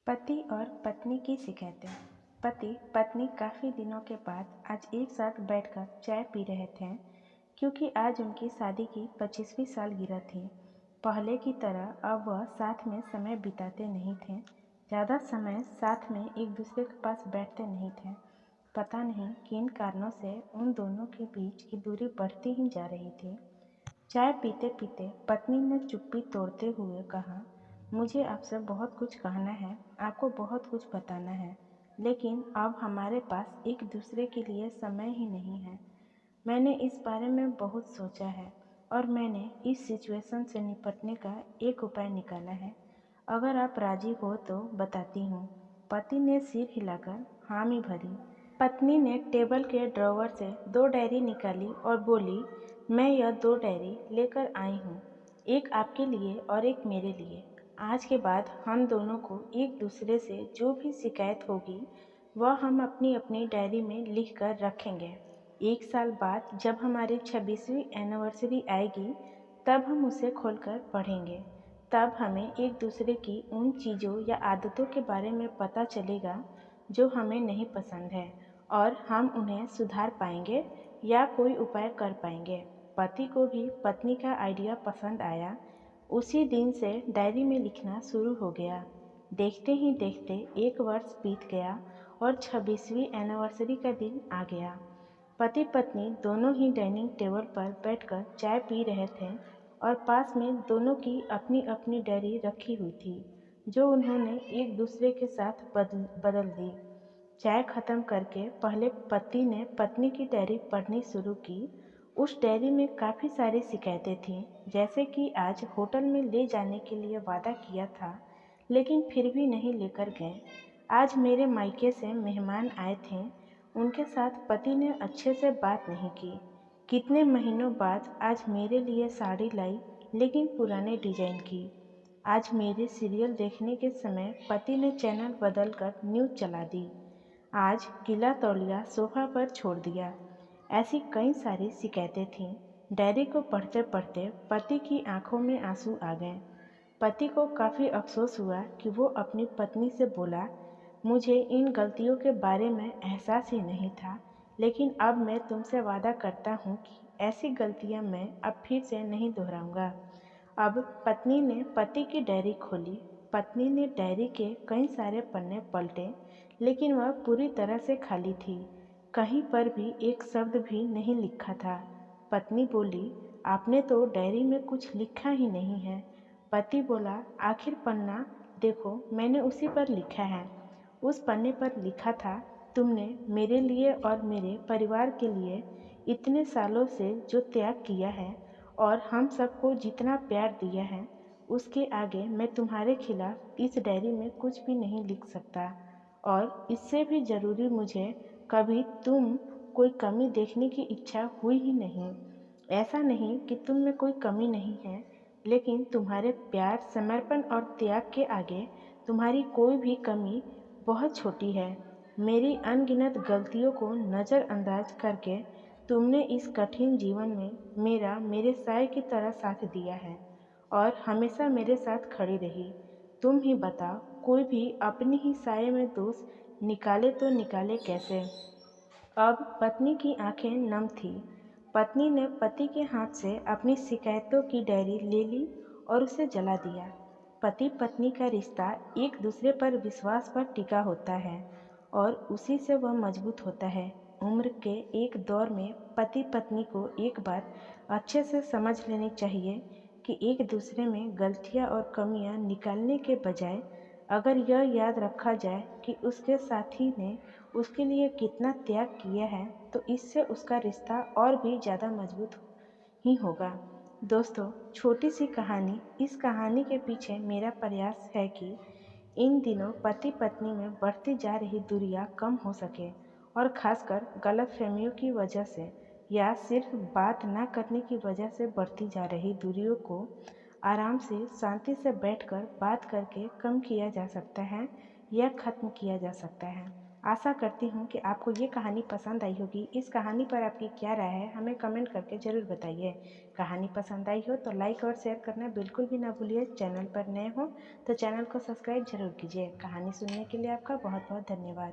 पति और पत्नी की शिकायतें। पति पत्नी काफ़ी दिनों के बाद आज एक साथ बैठकर चाय पी रहे थे, क्योंकि आज उनकी शादी की 25वीं सालगिरह थी। पहले की तरह अब वह साथ में समय बिताते नहीं थे, ज़्यादा समय साथ में एक दूसरे के पास बैठते नहीं थे। पता नहीं किन कारणों से उन दोनों के बीच की दूरी बढ़ती ही जा रही थी। चाय पीते पीते पत्नी ने चुप्पी तोड़ते हुए कहा, मुझे आपसे बहुत कुछ कहना है, आपको बहुत कुछ बताना है, लेकिन अब हमारे पास एक दूसरे के लिए समय ही नहीं है। मैंने इस बारे में बहुत सोचा है और मैंने इस सिचुएशन से निपटने का एक उपाय निकाला है। अगर आप राजी हो तो बताती हूँ। पति ने सिर हिलाकर हामी भरी। पत्नी ने टेबल के ड्रॉवर से 2 डायरी निकाली और बोली, मैं यह 2 डायरी लेकर आई हूँ, एक आपके लिए और एक मेरे लिए। आज के बाद हम दोनों को एक दूसरे से जो भी शिकायत होगी वह हम अपनी अपनी डायरी में लिख कर रखेंगे। 1 साल बाद जब हमारी 26वीं एनिवर्सरी आएगी तब हम उसे खोलकर पढ़ेंगे। तब हमें एक दूसरे की उन चीज़ों या आदतों के बारे में पता चलेगा जो हमें नहीं पसंद है, और हम उन्हें सुधार पाएंगे या कोई उपाय कर पाएंगे। पति को भी पत्नी का आइडिया पसंद आया। उसी दिन से डायरी में लिखना शुरू हो गया। देखते ही देखते 1 वर्ष बीत गया और 26वीं एनिवर्सरी का दिन आ गया। पति पत्नी दोनों ही डाइनिंग टेबल पर बैठकर चाय पी रहे थे और पास में दोनों की अपनी अपनी डायरी रखी हुई थी, जो उन्होंने एक दूसरे के साथ बदल दी। चाय खत्म करके पहले पति ने पत्नी की डायरी पढ़नी शुरू की। उस डायरी में काफ़ी सारी शिकायतें थीं, जैसे कि आज होटल में ले जाने के लिए वादा किया था लेकिन फिर भी नहीं लेकर गए। आज मेरे मायके से मेहमान आए थे, उनके साथ पति ने अच्छे से बात नहीं की। कितने महीनों बाद आज मेरे लिए साड़ी लाई, लेकिन पुराने डिजाइन की। आज मेरे सीरियल देखने के समय पति ने चैनल बदलकर न्यूज़ चला दी। आज गीला तौलिया सोफा पर छोड़ दिया। ऐसी कई सारी शिकायतें थीं। डायरी को पढ़ते पढ़ते पति की आंखों में आंसू आ गए। पति को काफ़ी अफसोस हुआ कि वो अपनी पत्नी से बोला, मुझे इन गलतियों के बारे में एहसास ही नहीं था, लेकिन अब मैं तुमसे वादा करता हूँ कि ऐसी गलतियाँ मैं अब फिर से नहीं दोहराऊंगा। अब पत्नी ने पति की डायरी खोली। पत्नी ने डायरी के कई सारे पन्ने पलटे, लेकिन वह पूरी तरह से खाली थी। कहीं पर भी एक शब्द भी नहीं लिखा था। पत्नी बोली, आपने तो डायरी में कुछ लिखा ही नहीं है। पति बोला, आखिर पन्ना देखो, मैंने उसी पर लिखा है। उस पन्ने पर लिखा था, तुमने मेरे लिए और मेरे परिवार के लिए इतने सालों से जो त्याग किया है और हम सबको जितना प्यार दिया है, उसके आगे मैं तुम्हारे खिलाफ इस डायरी में कुछ भी नहीं लिख सकता। और इससे भी ज़रूरी, मुझे कभी तुम कोई कमी देखने की इच्छा हुई ही नहीं। ऐसा नहीं कि तुम में कोई कमी नहीं है, लेकिन तुम्हारे प्यार, समर्पण और त्याग के आगे तुम्हारी कोई भी कमी बहुत छोटी है। मेरी अनगिनत गलतियों को नज़रअंदाज करके तुमने इस कठिन जीवन में मेरे साय की तरह साथ दिया है और हमेशा मेरे साथ खड़ी रही। तुम ही बताओ, कोई भी अपनी ही साय में दोष निकाले तो निकाले कैसे। अब पत्नी की आंखें नम थीं। पत्नी ने पति के हाथ से अपनी शिकायतों की डायरी ले ली और उसे जला दिया। पति पत्नी का रिश्ता एक दूसरे पर विश्वास पर टिका होता है और उसी से वह मजबूत होता है। उम्र के एक दौर में पति पत्नी को एक बात अच्छे से समझ लेनी चाहिए कि एक दूसरे में गलतियां और कमियां निकालने के बजाय अगर यह याद रखा जाए कि उसके साथी ने उसके लिए कितना त्याग किया है, तो इससे उसका रिश्ता और भी ज़्यादा मजबूत ही होगा। दोस्तों, छोटी सी कहानी, इस कहानी के पीछे मेरा प्रयास है कि इन दिनों पति पत्नी में बढ़ती जा रही दूरियां कम हो सके, और खासकर गलतफहमियों की वजह से या सिर्फ बात ना करने की वजह से बढ़ती जा रही दूरियों को आराम से शांति से बैठकर बात करके कम किया जा सकता है या ख़त्म किया जा सकता है। आशा करती हूँ कि आपको ये कहानी पसंद आई होगी। इस कहानी पर आपकी क्या राय है हमें कमेंट करके ज़रूर बताइए। कहानी पसंद आई हो तो लाइक और शेयर करना बिल्कुल भी ना भूलिए। चैनल पर नए हो तो चैनल को सब्सक्राइब जरूर कीजिए। कहानी सुनने के लिए आपका बहुत बहुत धन्यवाद।